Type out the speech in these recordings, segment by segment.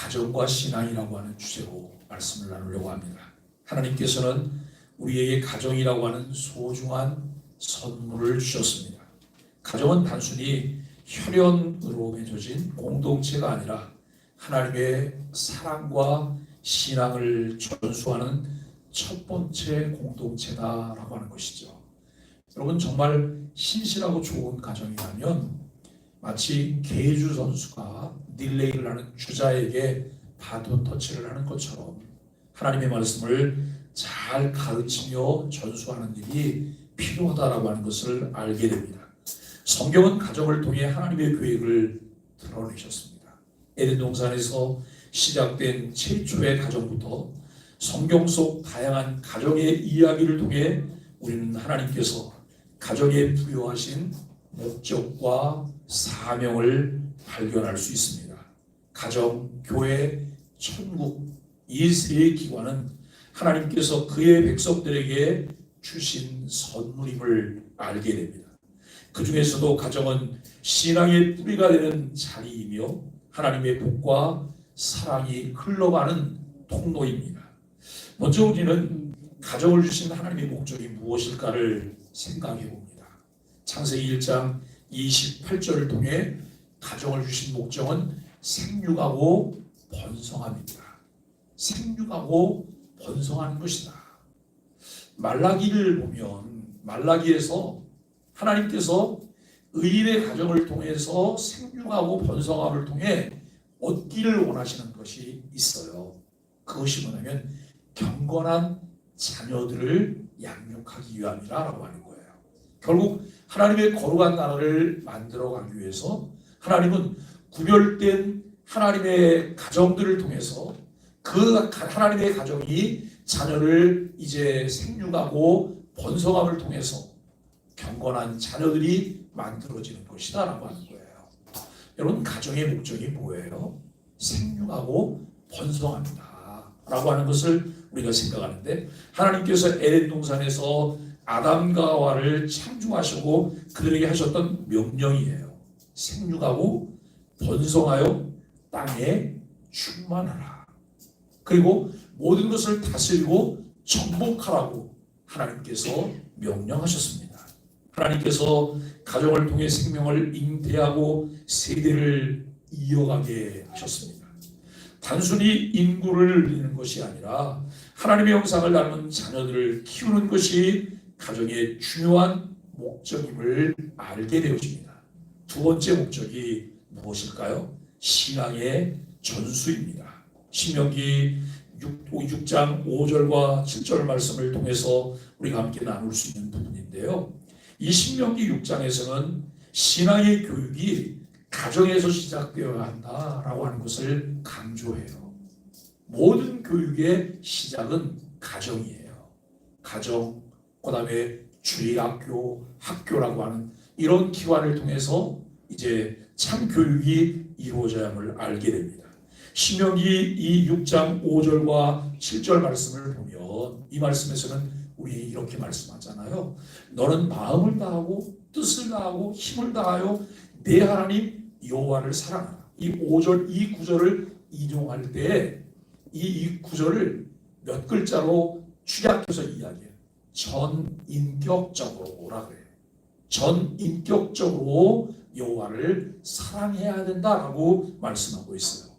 가정과 신앙이라고 하는 주제로 말씀을 나누려고 합니다. 하나님께서는 우리에게 가정이라고 하는 소중한 선물을 주셨습니다. 가정은 단순히 혈연으로 맺어진 공동체가 아니라 하나님의 사랑과 신앙을 전수하는 첫 번째 공동체다라고 하는 것이죠. 여러분, 정말 신실하고 좋은 가정이라면 마치 계주 선수가 릴레이를 하는 주자에게 바톤 터치를 하는 것처럼 하나님의 말씀을 잘 가르치며 전수하는 일이 필요하다라고 하는 것을 알게 됩니다. 성경은 가정을 통해 하나님의 계획을 드러내셨습니다. 에덴 동산에서 시작된 최초의 가정부터 성경 속 다양한 가정의 이야기를 통해 우리는 하나님께서 가정에 부여하신 목적과 사명을 발견할 수 있습니다. 가정, 교회, 천국, 이 세 기관은 하나님께서 그의 백성들에게 주신 선물임을 알게 됩니다. 그 중에서도 가정은 신앙의 뿌리가 되는 자리이며 하나님의 복과 사랑이 흘러가는 통로입니다. 먼저 우리는 가정을 주신 하나님의 목적이 무엇일까를 생각해 봅니다. 창세기 1장 28절을 통해 가정을 주신 목적은 생육하고 번성함입니다. 생육하고 번성하는 것이다. 말라기를 보면 말라기에서 하나님께서 의인의 가정을 통해서 생육하고 번성함을 통해 얻기를 원하시는 것이 있어요. 그것이 뭐냐면 경건한 자녀들을 양육하기 위함이라고 하는 거예요. 결국 하나님의 거룩한 나라를 만들어가기 위해서 하나님은 구별된 하나님의 가정들을 통해서 그 하나님의 가정이 자녀를 이제 생육하고 번성함을 통해서 경건한 자녀들이 만들어지는 것이다 라고 하는 거예요. 여러분, 가정의 목적이 뭐예요? 생육하고 번성합니다 라고 하는 것을 우리가 생각하는데, 하나님께서 에덴 동산에서 아담과 하와를 창조하시고 그들에게 하셨던 명령이에요. 생육하고 번성하여 땅에 충만하라. 그리고 모든 것을 다스리고 정복하라고 하나님께서 명령하셨습니다. 하나님께서 가정을 통해 생명을 잉태하고 세대를 이어가게 하셨습니다. 단순히 인구를 늘리는 것이 아니라 하나님의 형상을 닮은 자녀들을 키우는 것이 가정의 중요한 목적임을 알게 되어집니다. 두 번째 목적이 무엇일까요? 신앙의 전수입니다. 신명기 6장 5절과 7절 말씀을 통해서 우리가 함께 나눌 수 있는 부분인데요. 이 신명기 6장에서는 신앙의 교육이 가정에서 시작되어야 한다라고 하는 것을 강조해요. 모든 교육의 시작은 가정이에요. 가정, 그 다음에 주일학교, 학교라고 하는 이런 기관을 통해서 이제 참 교육이 이루어져야 함을 알게 됩니다. 신명기 이 6장 5절과 7절 말씀을 보면 이 말씀에서는 우리 이렇게 말씀하잖아요. 너는 마음을 다하고 뜻을 다하고 힘을 다하여 내 하나님 여호와를 사랑하라. 이 5절, 이 구절을 인용할 때 이 구절을 몇 글자로 축약해서 이야기해요. 전인격적으로라 그래요. 전인격적으로 여호와를 사랑해야 된다라고 말씀하고 있어요.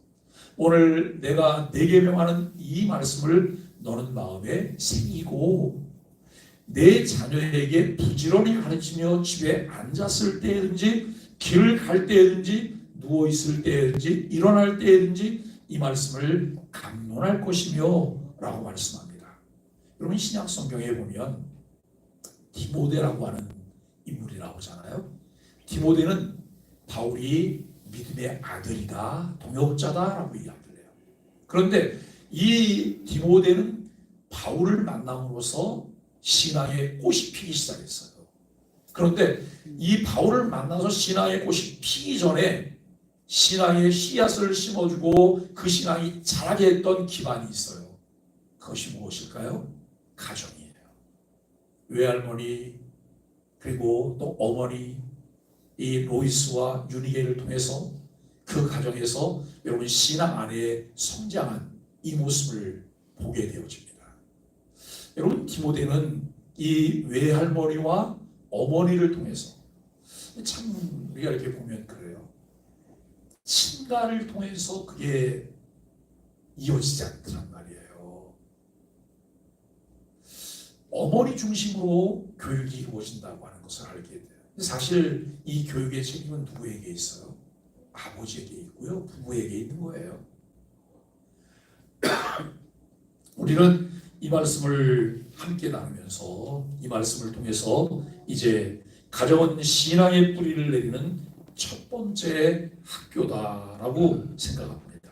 오늘 내가 내게 명하는 이 말씀을 너는 마음에 새기고 내 자녀에게 부지런히 가르치며 집에 앉았을 때든지 길을 갈 때든지 누워있을 때든지 일어날 때든지 이 말씀을 강론할 것이며 라고 말씀합니다. 여러분, 신약 성경에 보면 디모데라고 하는 인물이 나오잖아요. 디모데는 바울이 믿음의 아들이다, 동역자다라고 이야기를 해요. 그런데 이 디모데는 바울을 만남으로써 신앙의 꽃이 피기 시작했어요. 그런데 이 바울을 만나서 신앙의 꽃이 피기 전에 신앙의 씨앗을 심어주고 그 신앙이 자라게 했던 기반이 있어요. 그것이 무엇일까요? 가정이에요. 외할머니 그리고 또 어머니 이 로이스와 유니게를 통해서 그 가정에서 여러분 신앙 안에 성장한 이 모습을 보게 되어집니다. 여러분 디모데는 이 외할머니와 어머니를 통해서 참 우리가 이렇게 보면 그래요. 친가를 통해서 그게 이어지지 않더란 말이에요. 어머니 중심으로 교육이 이루어진다고 하는 것을 알게 돼요. 사실 이 교육의 책임은 누구에게 있어요? 아버지에게 있고요. 부부에게 있는 거예요. 우리는 이 말씀을 함께 나누면서 이 말씀을 통해서 이제 가정은 신앙의 뿌리를 내리는 첫 번째 학교다라고 생각합니다.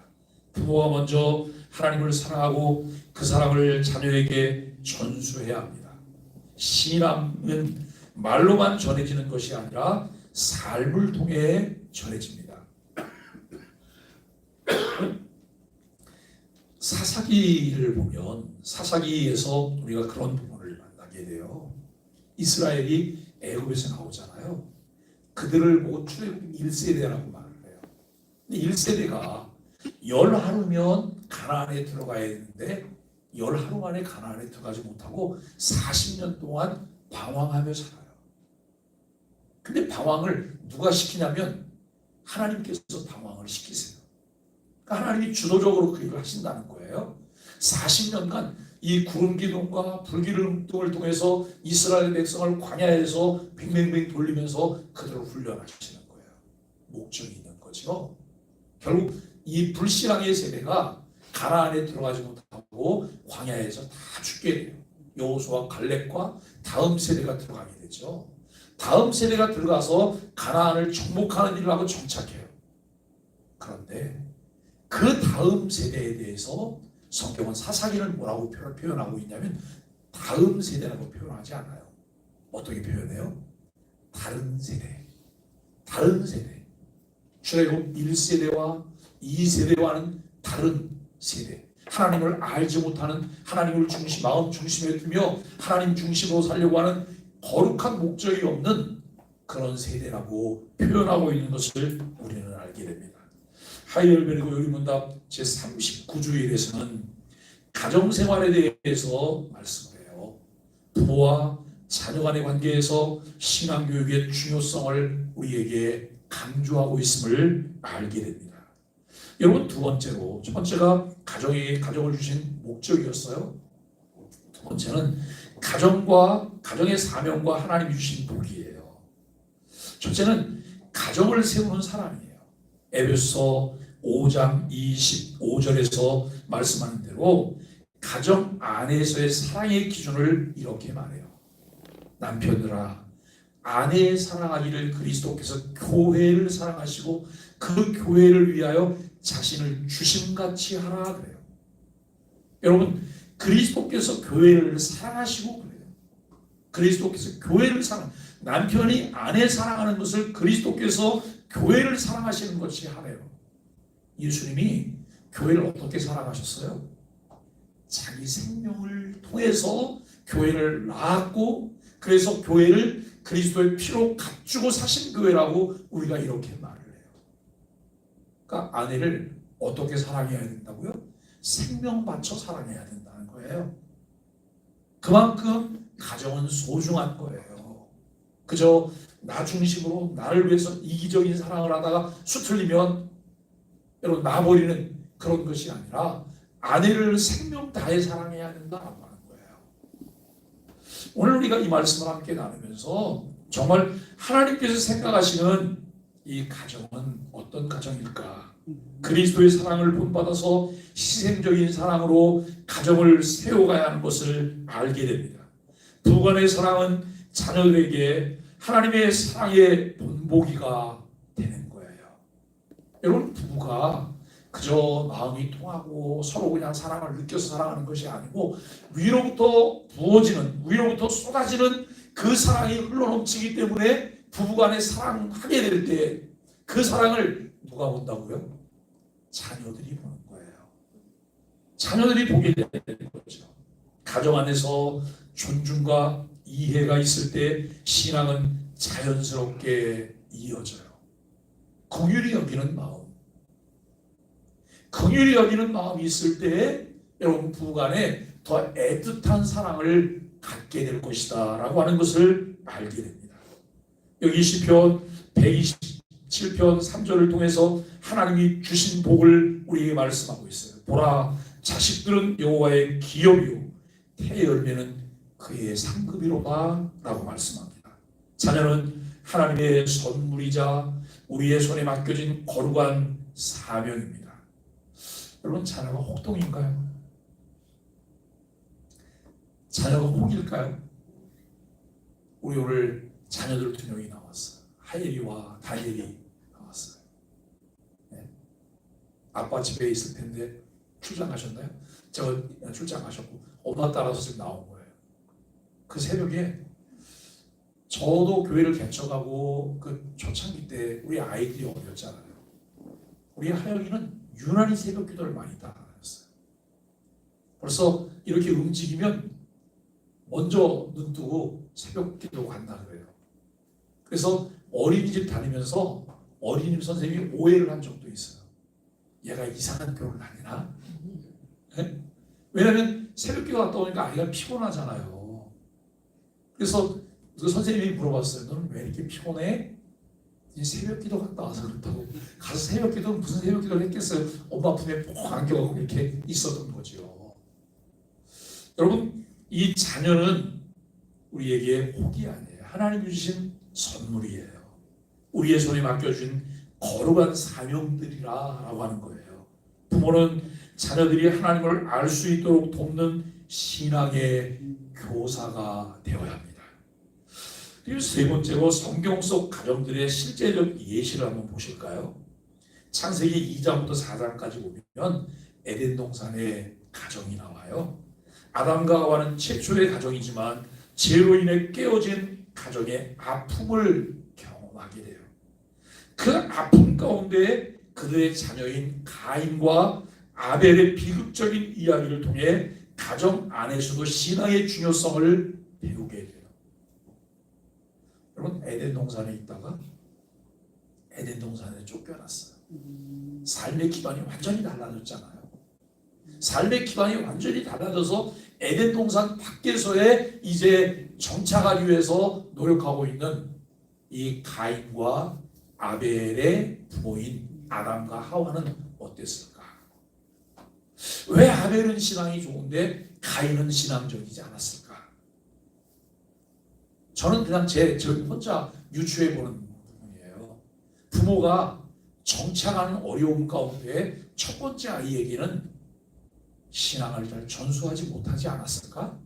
부모가 먼저 하나님을 사랑하고 그 사랑을 자녀에게 전수해야 합니다. 신앙은 말로만 전해지는 것이 아니라 삶을 통해 전해집니다. 사사기를 보면 사사기에서 우리가 그런 부분을 만나게 돼요. 이스라엘이 애굽에서 나오잖아요. 그들을 보고 출애굽 1세대라고 말을 해요. 1세대가 10하루면 가나안에 들어가야 되는데 10하루 만에 가나안에 들어가지 못하고 40년 동안 방황하며 살아요. 근데 방황을 누가 시키냐면 하나님께서 방황을 시키세요. 그러니까 하나님이 주도적으로 그 일을 하신다는 거예요. 40년간 이 구름 기둥과 불 기둥을 통해서 이스라엘 백성을 광야에서 뱅뱅뱅 돌리면서 그들을 훈련하시는 거예요. 목적이 있는 거죠. 결국 이 불신앙의 세대가 가나안에 들어가지 못하고 광야에서 다 죽게 돼요. 여호수아 갈렙과 다음 세대가 들어가게 되죠. 다음 세대가 들어가서 가나안을 정복하는 일을 하고 정착해요. 그런데 그 다음 세대에 대해서 성경은 사사기를 뭐라고 표현하고 있냐면 다음 세대라고 표현하지 않아요. 어떻게 표현해요? 다른 세대. 다른 세대. 출애굽 1세대와 2세대와는 다른 세대. 하나님을 알지 못하는, 하나님을 마음 중심에 두며 하나님 중심으로 살려고 하는 거룩한 목적이 없는 그런 세대라고 표현하고 있는 것을 우리는 알게 됩니다. 하이엘베르그 요리문답 제39주일에서는 가정생활에 대해서 말씀을 해요. 부모와 자녀 간의 관계에서 신앙교육의 중요성을 우리에게 강조하고 있음을 알게 됩니다. 여러분 두 번째로, 첫 번째가 가정을 주신 목적이었어요. 두 번째는 가정의 사명과 하나님이 주신 복이에요. 첫째는 가정을 세우는 사람이에요. 에베소서 5장 25절에서 말씀하는 대로 가정 안에서의 사랑의 기준을 이렇게 말해요. 남편들아, 아내의 사랑하기를 그리스도께서 교회를 사랑하시고 그 교회를 위하여 자신을 주심같이 하라 그래요. 여러분, 그리스도께서 교회를 사랑하시고 그래요. 그리스도께서 교회를 남편이 아내 사랑하는 것을 그리스도께서 교회를 사랑하시는 것이 하래요. 예수님이 교회를 어떻게 사랑하셨어요? 자기 생명을 통해서 교회를 낳았고, 그래서 교회를 그리스도의 피로 갖추고 사신 교회라고 우리가 이렇게 말을 해요. 그러니까 아내를 어떻게 사랑해야 된다고요? 생명 바쳐 사랑해야 된다는 거예요. 그만큼 가정은 소중한 거예요. 그저 나 중심으로 나를 위해서 이기적인 사랑을 하다가 수틀리면 여러분 놔버리는 그런 것이 아니라 아내를 생명 다해 사랑해야 된다라고 하는 거예요. 오늘 우리가 이 말씀을 함께 나누면서 정말 하나님께서 생각하시는 이 가정은 어떤 가정일까? 그리스도의 사랑을 본받아서 희생적인 사랑으로 가정을 세워가야 하는 것을 알게 됩니다. 부부 간의 사랑은 자녀들에게 하나님의 사랑의 본보기가 되는 거예요. 여러분, 부부가 그저 마음이 통하고 서로 그냥 사랑을 느껴서 사랑하는 것이 아니고 위로부터 쏟아지는 그 사랑이 흘러넘치기 때문에 부부간에 사랑하게 될 때 그 사랑을 누가 본다고요? 자녀들이 보는 거예요. 자녀들이 보게 되는 거죠. 가정 안에서 존중과 이해가 있을 때 신앙은 자연스럽게 이어져요. 긍휼히 여기는 마음, 긍휼히 여기는 마음이 있을 때 여러분 부부간에 더 애틋한 사랑을 갖게 될 것이다 라고 하는 것을 알게 됩니다. 여기 시편 127편 3절을 통해서 하나님이 주신 복을 우리에게 말씀하고 있어요. 보라, 자식들은 여호와의 기업이요 태의 열매는 그의 상급이로다 라고 말씀합니다. 자녀는 하나님의 선물이자 우리의 손에 맡겨진 거룩한 사명입니다. 여러분, 자녀가 혹독인가요? 자녀가 혹일까요? 우리 오늘 자녀들 2명이 나왔어요. 하엘이와 다니엘이 나왔어요. 네. 아빠 집에 있을 텐데 출장하셨나요? 제가 출장하셨고 엄마 따라서 지금 나온 거예요. 그 새벽에 저도 교회를 개척하고 그 초창기 때 우리 아이들이 어렸잖아요. 우리 하영이는 유난히 새벽 기도를 많이 따라다녔어요. 벌써 이렇게 움직이면 먼저 눈 뜨고 새벽 기도 간다 그래요. 그래서 어린이집 다니면서 어린이집 선생님이 오해를 한 적도 있어요. 얘가 이상한 교를 다니나? 네? 왜냐하면 새벽 기도 갔다 오니까 아이가 피곤하잖아요. 그래서 그 선생님이 물어봤어요. 너는 왜 이렇게 피곤해? 새벽 기도 갔다 와서 그렇다고. 가서 새벽 기도는 무슨 새벽 기도를 했겠어요? 엄마 품에 꼭 안겨갖고 이렇게 있었던 거죠. 여러분, 이 자녀는 우리에게 혹이 아니에요. 하나님이 주신 선물이에요. 우리의 손에 맡겨준 거룩한 사명들이라고 하는 거예요. 부모는 자녀들이 하나님을 알 수 있도록 돕는 신앙의 교사가 되어야 합니다. 그리고 세 번째로 성경 속 가정들의 실제적 예시를 한번 보실까요? 창세기 2장부터 4장까지 보면 에덴 동산의 가정이 나와요. 아담과 하와는 최초의 가정이지만 죄로 인해 깨어진 가정의 아픔을 경험하게 돼요. 그 아픔 가운데 그들의 자녀인 가인과 아벨의 비극적인 이야기를 통해 가정 안에서도 신앙의 중요성을 배우게 돼요. 여러분, 에덴 동산에 있다가 에덴 동산에 쫓겨났어요. 삶의 기반이 완전히 달라졌잖아요. 삶의 기반이 완전히 달라져서 에덴 동산 밖에서의 이제 정착하기 위해서 노력하고 있는 이 가인과 아벨의 부모인 아담과 하와는 어땠을까? 왜 아벨은 신앙이 좋은데 가인은 신앙적이지 않았을까? 저는 그냥 제 혼자 유추해 보는 부분이에요. 부모가 정착하는 어려움 가운데 첫 번째 아이에게는 신앙을 잘 전수하지 못하지 않았을까?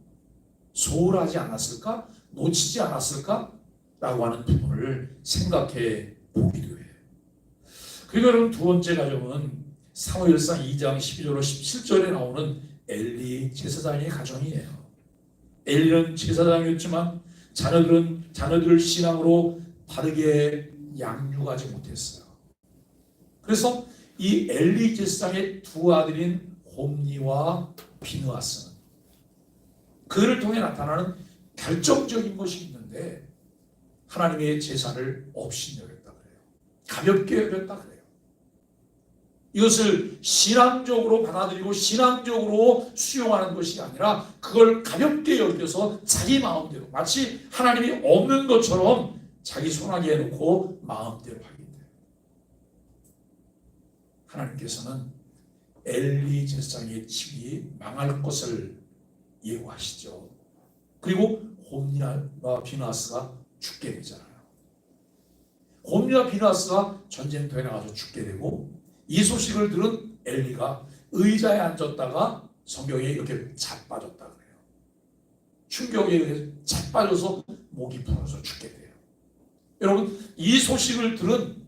소홀하지 않았을까? 놓치지 않았을까? 라고 하는 부분을 생각해 보기도 해요. 그리고 여러분, 두 번째 가정은 사무엘상 2장 12절로 17절에 나오는 엘리 제사장의 가정이에요. 엘리는 제사장이었지만 자녀들을 신앙으로 바르게 양육하지 못했어요. 그래서 이 엘리 제사장의 두 아들인 홈니와 비느하스는 그를 통해 나타나는 결정적인 것이 있는데 하나님의 제사를 없이 여겼다 그래요. 가볍게 여겼다 그래요. 이것을 신앙적으로 받아들이고 신앙적으로 수용하는 것이 아니라 그걸 가볍게 여겨서 자기 마음대로, 마치 하나님이 없는 것처럼 자기 손아귀에 해놓고 마음대로 하게 돼요. 하나님께서는 엘리 제사장의 집이 망할 것을 예고하시죠. 그리고 홈니와 비느하스가 죽게 되잖아요. 홈니와 비느하스가 전쟁터에 나가서 죽게 되고, 이 소식을 들은 엘리가 의자에 앉았다가 성경에 이렇게 자빠졌다 그래요. 충격에 자빠져서 목이 부러져 죽게 돼요. 여러분, 이 소식을 들은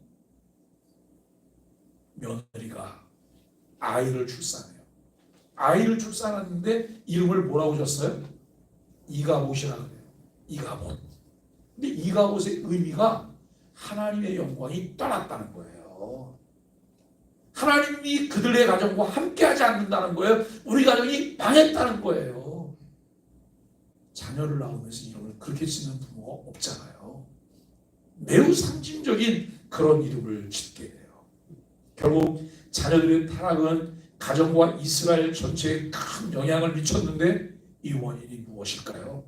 며느리가 아이를 출산해요. 아이를 출산하는데 이름을 뭐라고 줬어요? 이가봇이라고 그래요. 이가봇. 근데 이가봇의 의미가 하나님의 영광이 떠났다는 거예요. 하나님이 그들의 가정과 함께하지 않는다는 거예요. 우리 가정이 망했다는 거예요. 자녀를 낳으면서 이름을 그렇게 짓는 부모가 없잖아요. 매우 상징적인 그런 이름을 짓게 돼요. 결국 자녀들의 타락은 가정과 이스라엘 전체에 큰 영향을 미쳤는데 이 원인이 무엇일까요?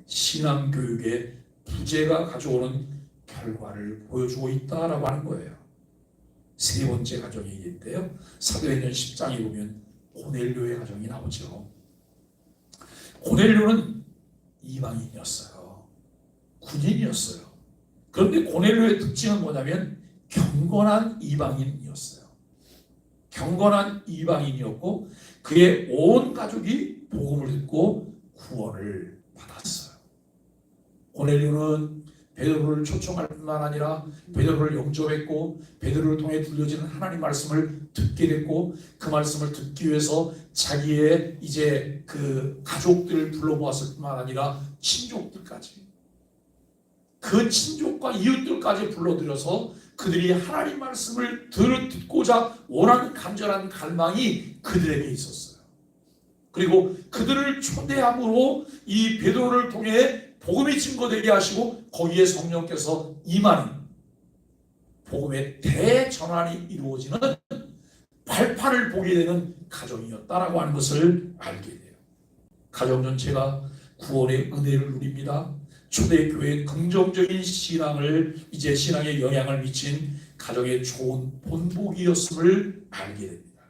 신앙교육의 부재가 가져오는 결과를 보여주고 있다라고 하는 거예요. 세 번째 가정이인데요. 사도행전 10장에 보면 고넬료의 가정이 나오죠. 고넬료는 이방인이었어요. 군인이었어요. 그런데 고넬료의 특징은 뭐냐면 경건한 이방인이었어요. 경건한 이방인이었고 그의 온 가족이 복음을 듣고 구원을 받았어요. 고넬료는 베드로를 초청할 뿐만 아니라 베드로를 영접했고 베드로를 통해 들려지는 하나님 말씀을 듣게 됐고 그 말씀을 듣기 위해서 자기의 이제 그 가족들을 불러모았을 뿐만 아니라 친족들까지 그 친족과 이웃들까지 불러들여서 그들이 하나님 말씀을 듣고자 원하는 간절한 갈망이 그들에게 있었어요. 그리고 그들을 초대함으로 이 베드로를 통해 복음이 증거되게 하시고 거기에 성령께서 임하는 복음의 대전환이 이루어지는 발판을 보게 되는 가정이었다라고 하는 것을 알게 돼요. 가정 전체가 구원의 은혜를 누립니다. 초대교회의 긍정적인 신앙을 이제 신앙에 영향을 미친 가정의 좋은 본보기였음을 알게 됩니다.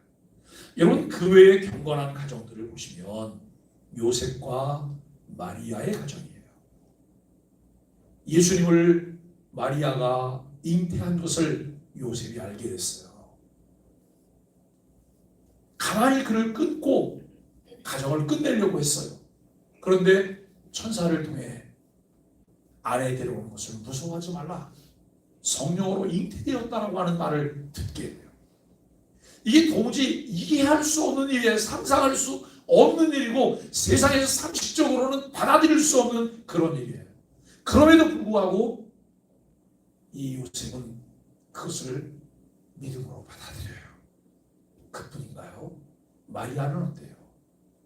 여러분 그 외의 경건한 가정들을 보시면 요셉과 마리아의 가정이에요. 예수님을 마리아가 잉태한 것을 요셉이 알게 됐어요. 가만히 그를 끊고 가정을 끝내려고 했어요. 그런데 천사를 통해 아내 데려오는 것을 무서워하지 말라. 성령으로 잉태되었다라고 하는 말을 듣게 돼요. 이게 도무지 이해할 수 없는 일이에요. 상상할 수 없는 일이고 세상에서 상식적으로는 받아들일 수 없는 그런 일이에요. 그럼에도 불구하고 이 요셉은 그것을 믿음으로 받아들여요. 그뿐인가요? 마리아는 어때요?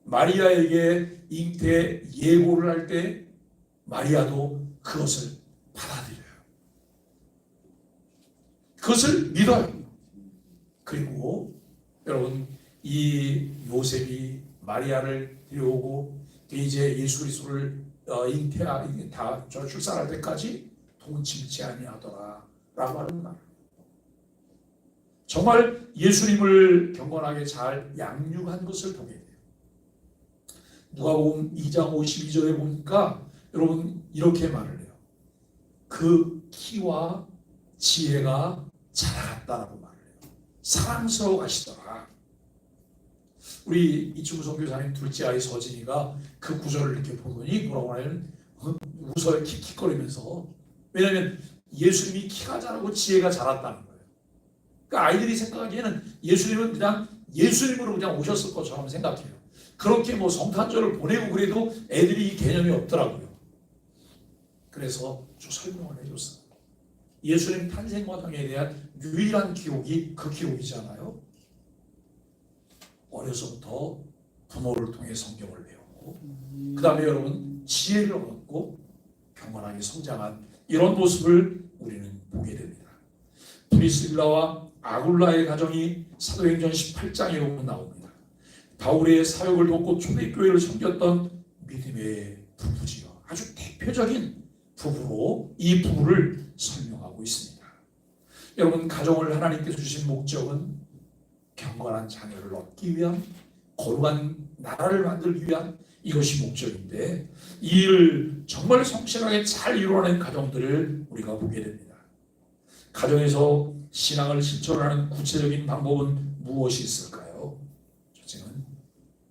마리아에게 잉태 예고를 할 때 마리아도 그것을 받아들여요. 그것을 믿어요. 그리고 여러분 이 요셉이 마리아를 데려오고 이제 예수 그리스도를 다 출산할 때까지 동침치 아니하더라 라고 하는 말. 정말 예수님을 경건하게 잘 양육한 것을 보게 돼요. 누가복음 2장 52절에 보니까 여러분 이렇게 말을 해요. 그 키와 지혜가 자라갔다라고 말을 해요. 사랑스러워 가시더라. 우리 이충우 선교사님 둘째 아이 서진이가 그 구절을 이렇게 보더니 뭐라고 하냐면 웃어요. 킥킥거리면서. 왜냐하면 예수님이 키가 자라고 지혜가 자랐다는 거예요. 그러니까 아이들이 생각하기에는 예수님은 그냥 예수님으로 그냥 오셨을 것처럼 생각해요. 그렇게 뭐 성탄절을 보내고 그래도 애들이 이 개념이 없더라고요. 그래서 좀 설명을 해줬어요. 예수님 탄생 과정에 대한 유일한 기록이 그 기록이잖아요. 어려서부터 부모를 통해 성경을 배우고 그 다음에 여러분 지혜를 얻고 경건하게 성장한 이런 모습을 우리는 보게 됩니다. 브리스길라와 아굴라의 가정이 사도행전 18장에 보면 나옵니다. 바울의 사역을 돕고 초대교회를 섬겼던 믿음의 부부지요. 아주 대표적인 부부로 이 부부를 설명하고 있습니다. 여러분 가정을 하나님께서 주신 목적은 경건한 자녀를 얻기 위한 거룩한 나라를 만들기 위한 이것이 목적인데 이 일을 정말 성실하게 잘 이루어낸 가정들을 우리가 보게 됩니다. 가정에서 신앙을 실천하는 구체적인 방법은 무엇이 있을까요? 첫째는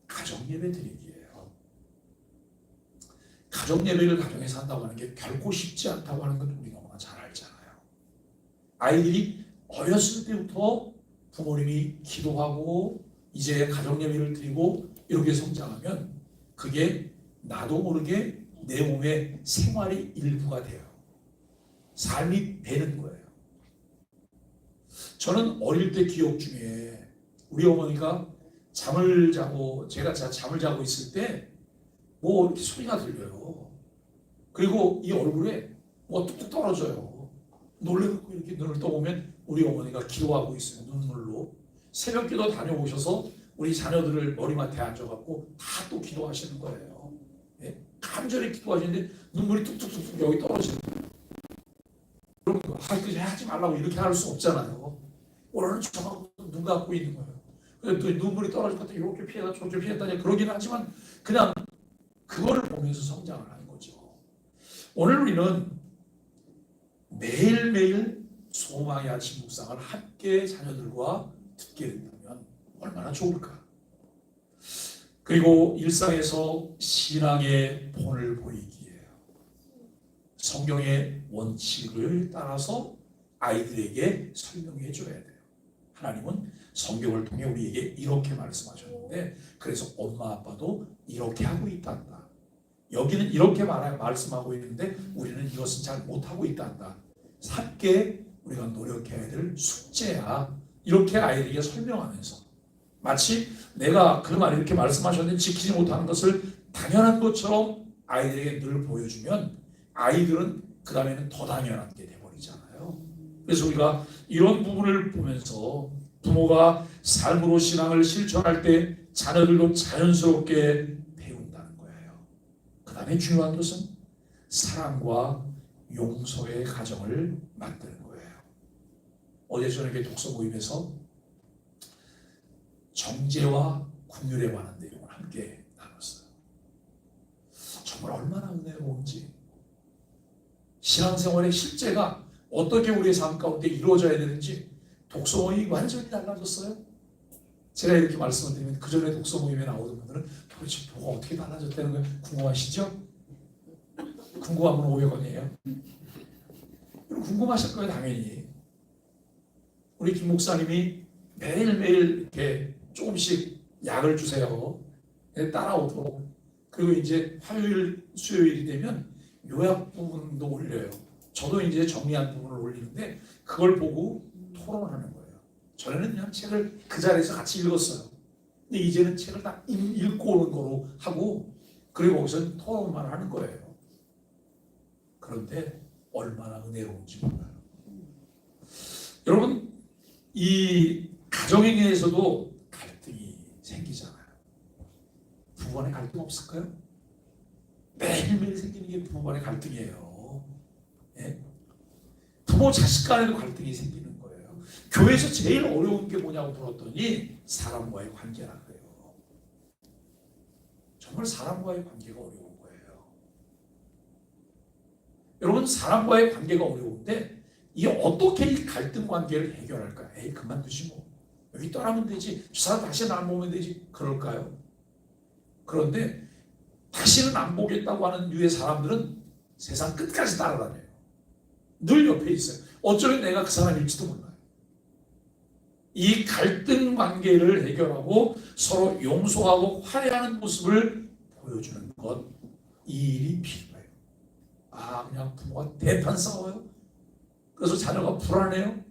가정예배 드리기예요. 가정예배를 가정에서 한다고 하는 게 결코 쉽지 않다고 하는 건 우리가 너무나 잘 알잖아요. 아이들이 어렸을 때부터 부모님이 기도하고 이제 가정예배를 드리고 이렇게 성장하면 그게 나도 모르게 내 몸의 생활의 일부가 돼요. 삶이 되는 거예요. 저는 어릴 때 기억 중에 우리 어머니가 잠을 자고 제가 잠을 자고 있을 때 뭐 이렇게 소리가 들려요. 그리고 이 얼굴에 뭐 뚝뚝 떨어져요. 놀래갖고 이렇게 눈을 떠보면 우리 어머니가 기도하고 있어요. 눈물로. 새벽기도 다녀오셔서 우리 자녀들을 머리맡에 앉아갖고 다 또 기도하시는 거예요. 예? 간절히 기도하시는데 눈물이 뚝뚝뚝뚝 여기 떨어지는 거예요. 그럼 그냥 하지 말라고 이렇게 할 수 없잖아요. 오늘은 저하고 눈 감고 있는 거예요. 근데 또 눈물이 떨어질 것 같아 이렇게 피했다 저렇게 피했다 그러긴 하지만 그냥 그거를 보면서 성장을 하는 거죠. 오늘 우리는 매일매일 소망의 아침 묵상을 함께 자녀들과 듣게 된다면 얼마나 좋을까. 그리고 일상에서 신앙의 본을 보이기에 성경의 원칙을 따라서 아이들에게 설명해 줘야 돼요. 하나님은 성경을 통해 우리에게 이렇게 말씀하셨는데 그래서 엄마 아빠도 이렇게 하고 있단다. 여기는 이렇게 말씀하고 있는데 우리는 이것은 잘 못하고 있단다. 함께 우리가 노력해야 될 숙제야. 이렇게 아이들에게 설명하면서 마치 내가 그 말 이렇게 말씀하셨는데 지키지 못하는 것을 당연한 것처럼 아이들에게 늘 보여주면 아이들은 그 다음에는 더 당연한 게 돼버리잖아요. 그래서 우리가 이런 부분을 보면서 부모가 삶으로 신앙을 실천할 때 자녀들도 자연스럽게 배운다는 거예요. 그 다음에 중요한 것은 사랑과 용서의 가정을 만드는 거예요. 어제 저녁에 독서 모임에서 정죄와 긍휼에 관한 내용을 함께 나눴어요. 정말 얼마나 은혜로운지 신앙생활의 실제가 어떻게 우리의 삶 가운데 이루어져야 되는지 독서 모임이 완전히 달라졌어요. 제가 이렇게 말씀을 드리면 그 전에 독서 모임에 나오던 분들은 도대체 뭐가 어떻게 달라졌다는 거 궁금하시죠? 궁금하면 500원이에요. 궁금하실 거예요 당연히. 우리 김 목사님이 매일매일 이렇게 조금씩 약을 주세요. 따라오도록. 그리고 이제 화요일, 수요일이 되면 요약 부분도 올려요. 저도 이제 정리한 부분을 올리는데 그걸 보고 토론하는 거예요. 전에는 그냥 책을 그 자리에서 같이 읽었어요. 근데 이제는 책을 다 읽고 오는 거로 하고 그리고 거기서 토론만 하는 거예요. 그런데 얼마나 은혜로운지 몰라요. 여러분 이 가정행위에서도 갈등이 생기잖아요. 부부간에 갈등 없을까요? 매일매일 생기는 게 부부간의 갈등이에요. 예? 부모 자식 간에도 갈등이 생기는 거예요. 교회에서 제일 어려운 게 뭐냐고 물었더니 사람과의 관계라 그래요. 정말 사람과의 관계가 어려운 거예요. 여러분 사람과의 관계가 어려운데 이게 어떻게 이 갈등 관계를 해결할까? 에이 그만두지 뭐. 여기 떠나면 되지. 저 사람 다시는 안 보면 되지. 그럴까요? 그런데 다시는 안 보겠다고 하는 유의 사람들은 세상 끝까지 따라다녀요. 늘 옆에 있어요. 어쩌면 내가 그 사람일지도 몰라요. 이 갈등 관계를 해결하고 서로 용서하고 화해하는 모습을 보여주는 것, 이 일이 필요해요. 아 그냥 부모가 대판 싸워요? 그래서 자녀가 불안해요?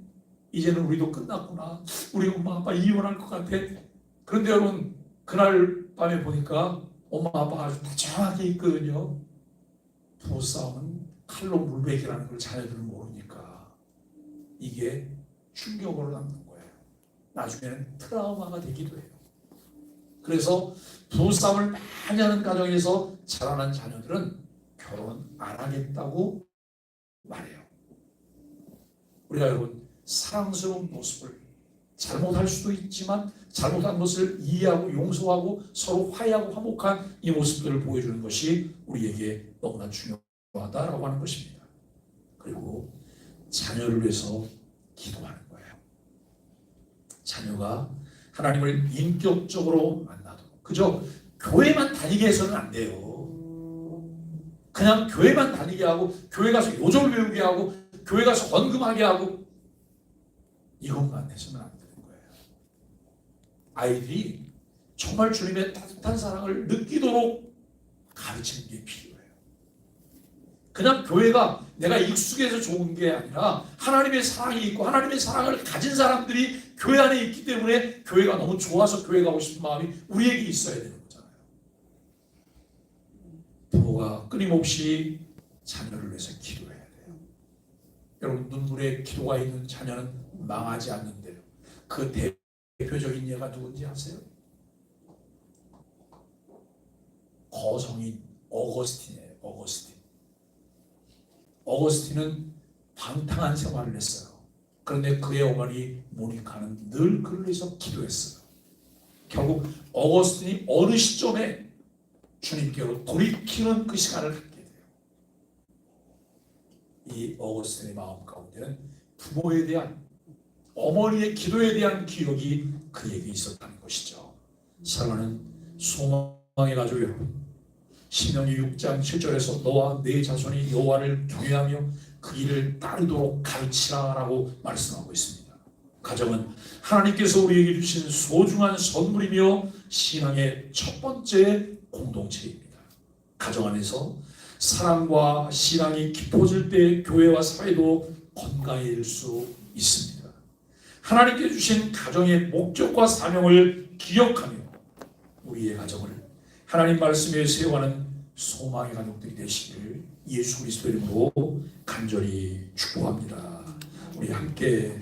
이제는 우리도 끝났구나. 우리 엄마 아빠 이혼할 것 같아. 그런데 여러분 그날 밤에 보니까 엄마 아빠가 아주 다정하게 있거든요. 부부싸움은 칼로 물베기라는 걸 자녀들은 모르니까 이게 충격으로 남는 거예요. 나중에는 트라우마가 되기도 해요. 그래서 부부싸움을 많이 하는 가정에서 자라난 자녀들은 결혼 안 하겠다고 말해요. 우리가 여러분 사랑스러운 모습을 잘못할 수도 있지만 잘못한 것을 이해하고 용서하고 서로 화해하고 화목한 이 모습들을 보여주는 것이 우리에게 너무나 중요하다라고 하는 것입니다. 그리고 자녀를 위해서 기도하는 거예요. 자녀가 하나님을 인격적으로 만나도록 그저 교회만 다니게 해서는 안 돼요. 그냥 교회만 다니게 하고 교회 가서 요절 배우게 하고 교회 가서 헌금하게 하고 이것만 해서는 안 되는 거예요. 아이들이 정말 주님의 따뜻한 사랑을 느끼도록 가르치는 게 필요해요. 그냥 교회가 내가 익숙해서 좋은 게 아니라 하나님의 사랑이 있고 하나님의 사랑을 가진 사람들이 교회 안에 있기 때문에 교회가 너무 좋아서 교회 가고 싶은 마음이 우리에게 있어야 되는 거잖아요. 부모가 끊임없이 자녀를 위해서 기도해야 돼요. 여러분 눈물에 기도가 있는 자녀는 망하지 않는데요. 그 대표적인 예가 누군지 아세요? 거성인 어거스틴이에요. 어거스틴은 방탕한 생활을 했어요. 그런데 그의 어머니 모니카는 늘 그를 위해서 기도했어요. 결국 어거스틴이 어느 시점에 주님께로 돌이키는 그 시간을 갖게 돼요. 이 어거스틴의 마음 가운데는 부모에 대한, 어머니의 기도에 대한 기억이 그에게 있었다는 것이죠. 사랑하는 소망의 가족 여러분, 신명기 6장 7절에서 너와 네 자손이 여호와를 경외하며 그 일을 따르도록 가르치라라고 말씀하고 있습니다. 가정은 하나님께서 우리에게 주신 소중한 선물이며 신앙의 첫 번째 공동체입니다. 가정 안에서 사랑과 신앙이 깊어질 때 교회와 사회도 건강해질 수 있습니다. 하나님께 주신 가정의 목적과 사명을 기억하며 우리의 가정을 하나님 말씀에 세워가는 소망의 가족들이 되시기를 예수 그리스도 이름으로 간절히 축복합니다. 우리 함께